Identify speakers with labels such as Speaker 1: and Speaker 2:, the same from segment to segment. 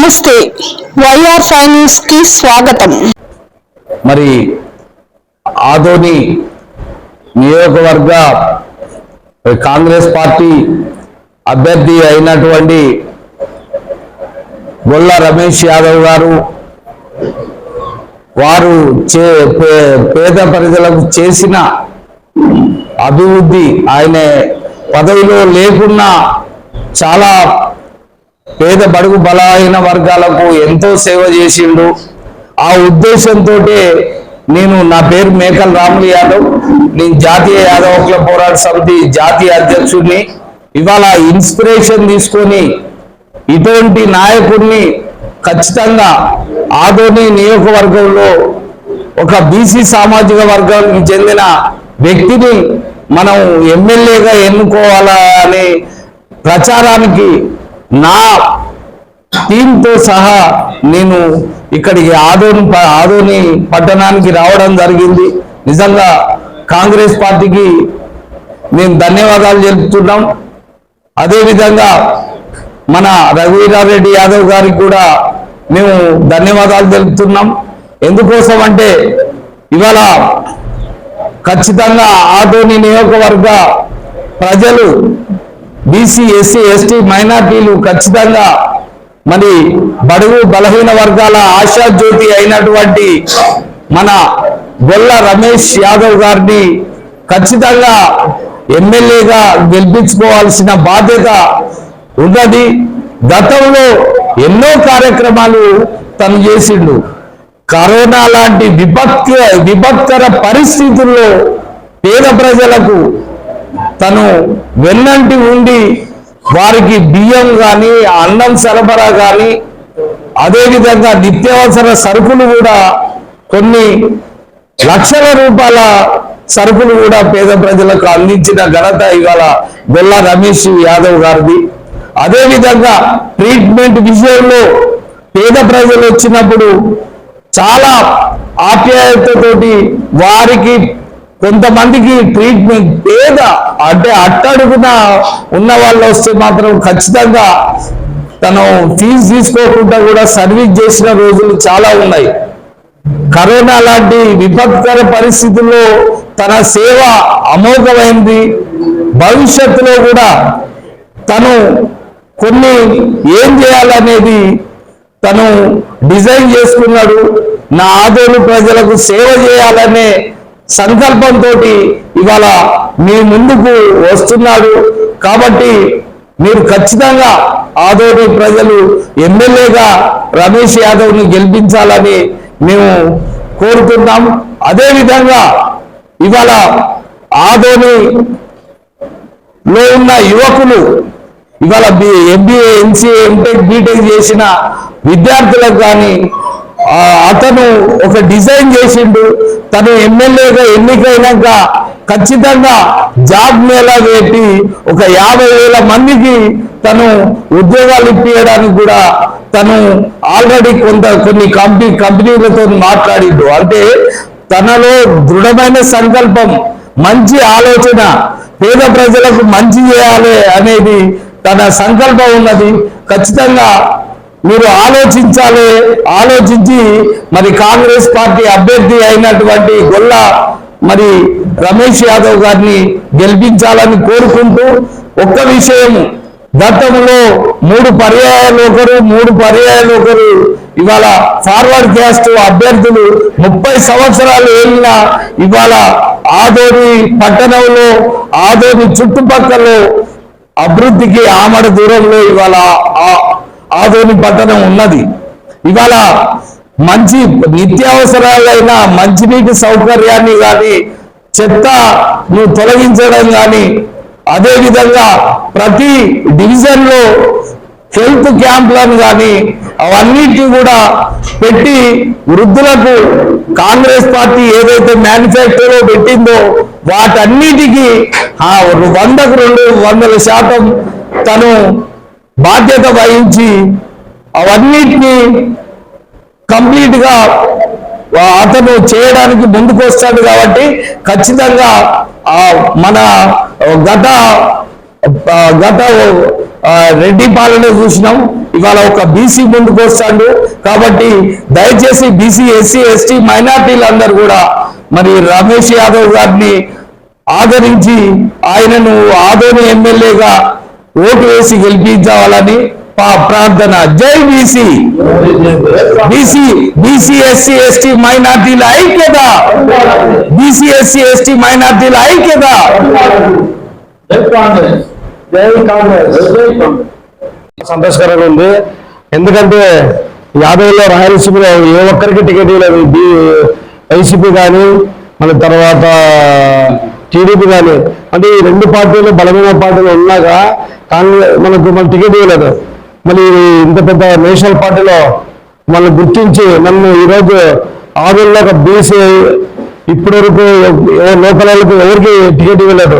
Speaker 1: నమస్తే YR five news కి స్వాగతం.
Speaker 2: మరి ఆదోని నియోజకవర్గ కాంగ్రెస్ పార్టీ అభ్యర్థి అయినటువంటి గొల్ల రమేష్ యాదవ్ గారు వారు పేద ప్రజలకు చేసిన అభివృద్ధి ఆయన పదవిలో లేకున్నా చాలా పేద బడుగు బలహీన వర్గాలకు ఎంతో సేవ చేసిండు. ఆ ఉద్దేశంతో నేను నా పేరు మేకల్ రాములు యాదవ్, నేను జాతీయ యాదవ హక్కుల పోరాట సమితి జాతీయ అధ్యక్షుడిని. ఇవాళ ఇన్స్పిరేషన్ తీసుకొని ఇటువంటి నాయకుడిని ఖచ్చితంగా ఆదోని నియోజకవర్గంలో ఒక బీసీ సామాజిక వర్గానికి చెందిన వ్యక్తిని మనం ఎమ్మెల్యేగా ఎన్నుకోవాలా అనే ప్రచారానికి నా టీంతో సహా నేను ఇక్కడికి ఆదోని పట్టణానికి రావడం జరిగింది. నిజంగా కాంగ్రెస్ పార్టీకి మేము ధన్యవాదాలు తెలుపుతున్నాం. అదేవిధంగా మన రఘువీరారెడ్డి యాదవ్ గారికి కూడా మేము ధన్యవాదాలు తెలుపుతున్నాం. ఎందుకోసం అంటే ఇవాళ ఖచ్చితంగా ఆదోని నియోజకవర్గ ప్రజలు బీసీ ఎస్సీ ఎస్టీ మైనార్టీలు ఖచ్చితంగా మరి బడుగు బలహీన వర్గాల ఆశాజ్యోతి అయినటువంటి మన గొల్ల రమేష్ యాదవ్ గారిని ఖచ్చితంగా ఎమ్మెల్యేగా గెలిపించుకోవాల్సిన బాధ్యత ఉన్నది. గతంలో ఎన్నో కార్యక్రమాలు తను చేసిండు. కరోనా లాంటి విపత్కర పరిస్థితుల్లో పేద ప్రజలకు తను వెన్నంటి ఉండి వారికి బియ్యం కానీ అన్నం సరఫరా కానీ అదేవిధంగా నిత్యావసర సరుకులు కూడా కొన్ని లక్షల రూపాయల సరుకులు కూడా పేద ప్రజలకు అందించిన ఘనత ఇవాళ గొల్ల రమేష్ యాదవ్ గారిది. అదేవిధంగా ట్రీట్మెంట్ విషయంలో పేద ప్రజలు వచ్చినప్పుడు చాలా ఆప్యాయతతోటి వారికి కొంతమందికి ట్రీట్మెంట్ పేద అంటే అట్టడుగున ఉన్న వాళ్ళు వస్తే మాత్రం ఖచ్చితంగా తను ఫీజు తీసుకోకుండా కూడా సర్వీస్ చేసిన రోజులు చాలా ఉన్నాయి. కరోనా లాంటి విపత్కర పరిస్థితుల్లో తన సేవ అమోఘమైంది. భవిష్యత్తులో కూడా తను కొన్ని ఏం చేయాలనేది తను డిజైన్ చేసుకున్నాడు. నా ఆదోని ప్రజలకు సేవ చేయాలనే సంకల్పంతో ఇవాళ మీ ముందుకు వస్తున్నాడు. కాబట్టి మీరు ఖచ్చితంగా ఆదోని ప్రజలు ఎమ్మెల్యేగా రమేష్ యాదవ్ని గెలిపించాలని మేము కోరుతున్నాం. అదేవిధంగా ఇవాళ ఆదోనిలో ఉన్న యువకులు ఇవాళ ఎంబీఏ ఎంసీఏ ఎంటెక్ బీటెక్ చేసిన విద్యార్థులకు కానీ అతను ఒక డిజైన్ చేసిండు. తను ఎమ్మెల్యేగా ఎన్నికైనాక ఖచ్చితంగా జాబ్ మేళా పెట్టి ఒక 50,000 మందికి తను ఉద్యోగాలు ఇప్పించడానికి కూడా తను ఆల్రెడీ కొన్ని కంపెనీలతో మాట్లాడిండు. అంటే తనలో దృఢమైన సంకల్పం, మంచి ఆలోచన, పేద ప్రజలకు మంచి చేయాలి అనేది తన సంకల్పం ఉన్నది. ఖచ్చితంగా మీరు ఆలోచించి మరి కాంగ్రెస్ పార్టీ అభ్యర్థి అయినటువంటి గొల్ల మరి రమేష్ యాదవ్ గారిని గెలిపించాలని కోరుకుంటూ, ఒక్క విషయం, గతంలో 3 పర్యాయాలు ఒకరు ఇవాళ ఫార్వర్డ్ క్యాస్ట్ అభ్యర్థులు 30 సంవత్సరాలు వెళ్ళిన ఇవాళ ఆదోని పట్టణంలో ఆదోని చుట్టుపక్కల అభివృద్ధికి ఆమడ దూరంలో ఇవాళ ఆదోని పట్టణం ఉన్నది. ఇవాళ మంచి నిత్యావసరాలైన మంచినీటి సౌకర్యాన్ని కానీ చెత్తను తొలగించడం కానీ అదేవిధంగా ప్రతి డివిజన్లో హెల్త్ క్యాంపులను కానీ అవన్నిటిని కూడా పెట్టి వృద్ధులకు కాంగ్రెస్ పార్టీ ఏదైతే మేనిఫెస్టోలో పెట్టిందో వాటన్నిటికీ 100కు 200% తను బాధ్యత వహించి అవన్నిటినీ కంప్లీట్ గా అతను చేయడానికి ముందుకు వస్తాడు. కాబట్టి ఖచ్చితంగా మన గత రెడ్డి పాలన చూసినాం. ఇవాళ ఒక బీసీ ముందుకు వస్తాడు. కాబట్టి దయచేసి బీసీ, ఎస్సీ, ఎస్టీ, మైనార్టీలందరూ కూడా మరి రమేష్ యాదవ్ గారిని ఆదరించి ఆయనను ఆదోని ఎమ్మెల్యేగా ఓటు వేసి గెలిపించాలని ప్రార్థన. జై BC. BC, BC, SC, ST, మైనార్టీల ఐక్యత. బీసీ, ఎస్సీ, ఎస్టీ, మైనార్టీల ఐక్యత.
Speaker 3: సంతోషకరంగా ఉంది. ఎందుకంటే యాదవ్లో రాయలసీమలో ఏ ఒక్కరికి టికెట్ ఇవ్వలేదు. వైసీపీ కానీ మన తర్వాత టీడీపీ కానీ, అంటే ఈ రెండు పార్టీలు బలమైన పార్టీలు ఉన్నాక కాంగ్రెస్ మన టికెట్ ఇవ్వలేదు. మళ్ళీ ఇంత పెద్ద నేషనల్ పార్టీలో మనల్ని గుర్తించి నన్ను ఈరోజు ఆరుల్లో ఒక బీసీ ఇప్పటి వరకు లోకలకు ఎవరికి టికెట్ ఇవ్వలేదు.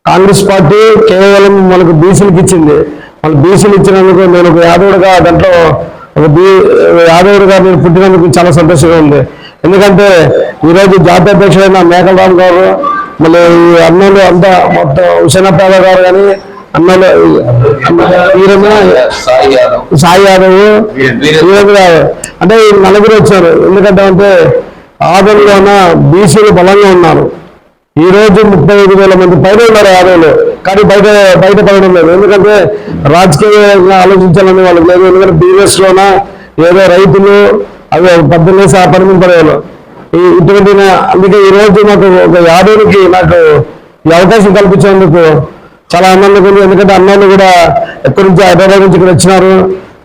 Speaker 3: కాంగ్రెస్ పార్టీ కేవలం మనకు బీసీలకు ఇచ్చింది. మన బీసీలు ఇచ్చినందుకు నేను ఒక యాదవుడిగా దాంట్లో ఒక యాదవుడిగా నేను పుట్టినందుకు చాలా సంతోషంగా ఉంది. ఎందుకంటే ఈరోజు జాతీయ అధ్యక్షుడైన మేకలరామ్ గారు, మళ్ళీ అన్నలు అంతా మొత్తం హుసేనప్ప గారు కానీ అన్నలు సాయి యాదవ్, వీరేంద్ర అంటే ఈ నలుగురు వచ్చారు. ఎందుకంటే అంటే ఆదరణలోన బీసీలు బలంగా ఉన్నారు. ఈ రోజు 35,000 మంది పైన ఉన్నారు యాదవులు, కానీ బయటపడడం లేదు. ఎందుకంటే రాజకీయంగా ఆలోచించాలని వాళ్ళకి లేదు. ఎందుకంటే బిజినెస్ లోన ఏదో రైతులు అవి 18 పని మీద పడేవాళ్ళు ఇటువంటి. అందుకే ఈ రోజు నాకు ఒక యాదవునికి నాకు ఈ అవకాశం కల్పించేందుకు చాలా ఆనందంగా ఉంది. ఎందుకంటే అన్నలు కూడా ఎక్కడి నుంచి హైదరాబాద్ నుంచి ఇక్కడ వచ్చినారు.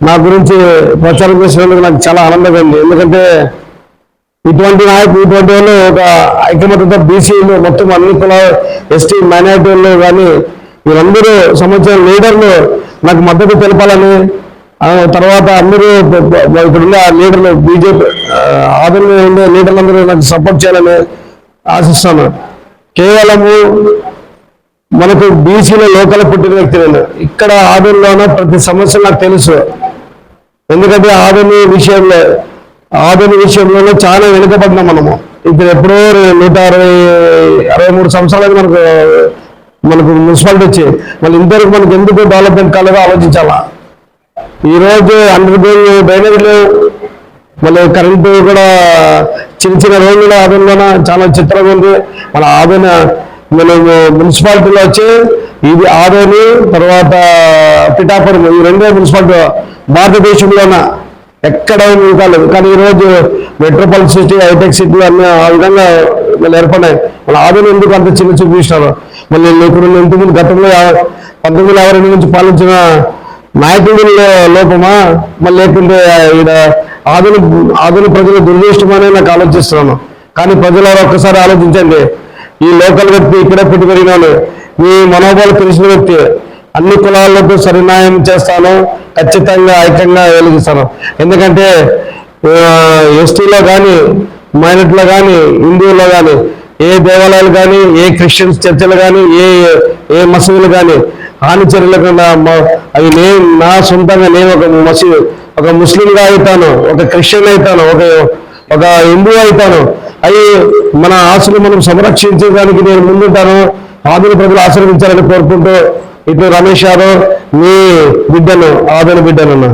Speaker 3: నా గురించి ప్రచారం చేసినందుకు నాకు చాలా ఆనందంగా ఉంది. ఎందుకంటే ఇటువంటి నాయకులు, ఇటువంటి వాళ్ళు ఒక ఐక్యమత్యంతో బీసీలు మొత్తం అన్ని కుల ఎస్టీ మైనారిటీలు కానీ వీళ్ళందరూ సంబంధించిన లీడర్లు నాకు మద్దతు తెలపాలని, తర్వాత అందరూ ఇక్కడున్న లీడర్లు బీజేపీ ఆదరణ ఉండే లీడర్లందరూ నాకు సపోర్ట్ చేయాలని ఆశిస్తాను. కేవలము మనకు బీసీలో లోకల్ పుట్టిన వ్యక్తి నేను. ఇక్కడ ఆదరణలోనే ప్రతి సమస్య నాకు తెలుసు. ఎందుకంటే ఆదరణ విషయంలోనే చాలా వెనుకబడినాం మనము. ఇప్పుడు ఎప్పుడో 163 సంవత్సరాలకు మనకు మున్సిపాలిటీ వచ్చి మళ్ళీ ఇంతవరకు మనకు ఎందుకు డెవలప్మెంట్ కాలేదో ఆలోచించాలా. ఈరోజు అండర్గ్రౌండ్ డ్రైనేజీలు, మళ్ళీ కరెంటు కూడా చిన్న రోడ్లు ఆదరణలోన చాలా చిత్రంగా ఉంది. మన ఆదరణ మనము మున్సిపాలిటీలో వచ్చి ఇది ఆదోని తర్వాత పిఠాపురం ఈ రెండే మున్సిపాలిటీ భారతదేశంలోన ఎక్కడ కాలేదు. కానీ ఈరోజు మెట్రోపాలిటన్ సిటీ, హైటెక్ సిటీలు అన్నీ ఆ విధంగా మళ్ళీ ఏర్పడినాయి. మన ఆదోని ఎందుకు అంత చిన్న చూపిస్తున్నారు? మళ్ళీ ఇప్పుడు ఇంతకుముందు గతంలో 1952 నుంచి పాలించిన నాయకుడి లోపమా, మళ్ళీ లేకుంటే ఈడ ఆధునిక ప్రజల దురదృష్టమని నాకు ఆలోచిస్తున్నాను. కానీ ప్రజలు ఒక్కసారి ఆలోచించండి. ఈ లోకల్ వ్యక్తి ఇక్కడే పుట్టి పెరిగినాను, మీ మనోభావాలు తెలిసిన వ్యక్తి, అన్ని కులాలకు సరిన్యాయం చేస్తాను, ఖచ్చితంగా ఐక్యంగా వెలిగిస్తాను. ఎందుకంటే ఎస్టీలో కానీ మైనారిటీలో కానీ హిందువుల్లో కానీ ఏ దేవాలయాలు కానీ ఏ క్రిస్టియన్స్ చర్చలు కానీ ఏ మసీదులు కానీ హాని చర్యలకుండా అవి నా సొంతంగా నేను ఒక ముస్లింగా అవుతాను, ఒక క్రిస్టియన్ అవుతాను, ఒక హిందూ అవుతాను. అవి మన ఆశలు మనం సంరక్షించడానికి నేను ముందుంటాను. ఆదరణ ప్రజలు ఆశీర్వదించాలని కోరుకుంటూ ఇటు రమేష్ యాదవ్ మీ బిడ్డను ఆదరణ బిడ్డను